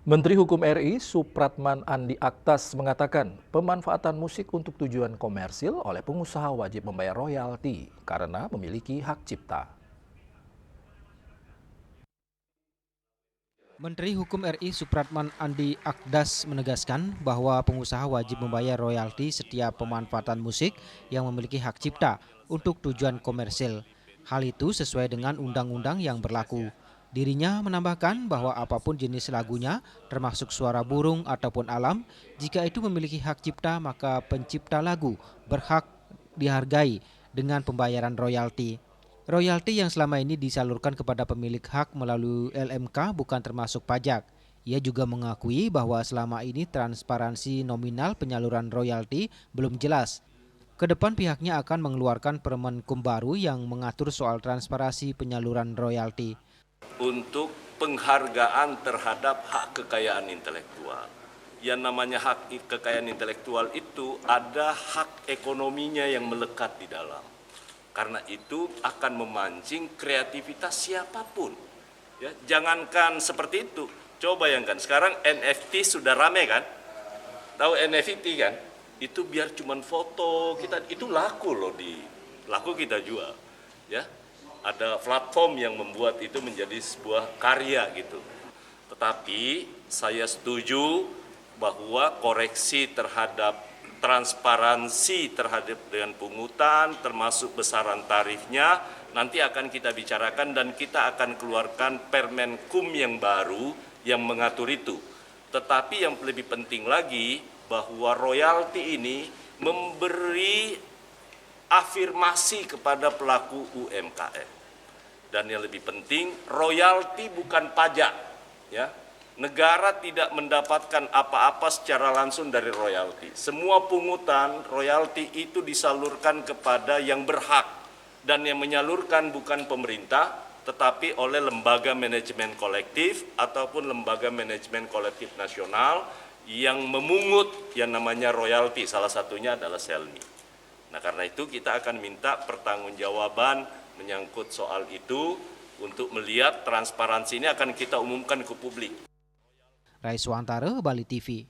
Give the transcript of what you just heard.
Menteri Hukum RI Supratman Andi Aktas mengatakan pemanfaatan musik untuk tujuan komersil oleh pengusaha wajib membayar royalti karena memiliki hak cipta. Menteri Hukum RI Supratman Andi Aktas menegaskan bahwa pengusaha wajib membayar royalti setiap pemanfaatan musik yang memiliki hak cipta untuk tujuan komersil. Hal itu sesuai dengan undang-undang yang berlaku. Dirinya menambahkan bahwa apapun jenis lagunya, termasuk suara burung ataupun alam, jika itu memiliki hak cipta maka pencipta lagu berhak dihargai dengan pembayaran royalti. Royalti yang selama ini disalurkan kepada pemilik hak melalui LMK bukan termasuk pajak. Ia juga mengakui bahwa selama ini transparansi nominal penyaluran royalti belum jelas. Kedepan pihaknya akan mengeluarkan Permenkum baru yang mengatur soal transparansi penyaluran royalti. Untuk penghargaan terhadap hak kekayaan intelektual. Yang namanya hak kekayaan intelektual itu ada hak ekonominya yang melekat di dalam. Karena itu akan memancing kreativitas siapapun. Ya, jangankan seperti itu. Coba bayangkan, sekarang NFT sudah rame kan? Tahu NFT kan? Itu biar cuman foto, itu laku loh, laku kita jual. Ya, ada platform yang membuat itu menjadi sebuah karya gitu. Tetapi saya setuju bahwa koreksi terhadap transparansi terhadap dengan pungutan termasuk besaran tarifnya nanti akan kita bicarakan dan kita akan keluarkan Permenkum yang baru yang mengatur itu. Tetapi yang lebih penting lagi bahwa royalti ini memberi afirmasi kepada pelaku UMKM. Dan yang lebih penting, royalti bukan pajak, ya. Negara tidak mendapatkan apa-apa secara langsung dari royalti. Semua pungutan royalti itu disalurkan kepada yang berhak dan yang menyalurkan bukan pemerintah, tetapi oleh lembaga manajemen kolektif ataupun lembaga manajemen kolektif nasional yang memungut yang namanya royalti. Salah satunya adalah Selmi. Nah, karena itu kita akan minta pertanggungjawaban menyangkut soal itu untuk melihat transparansi ini akan kita umumkan ke publik. Raiswantara, Bali TV.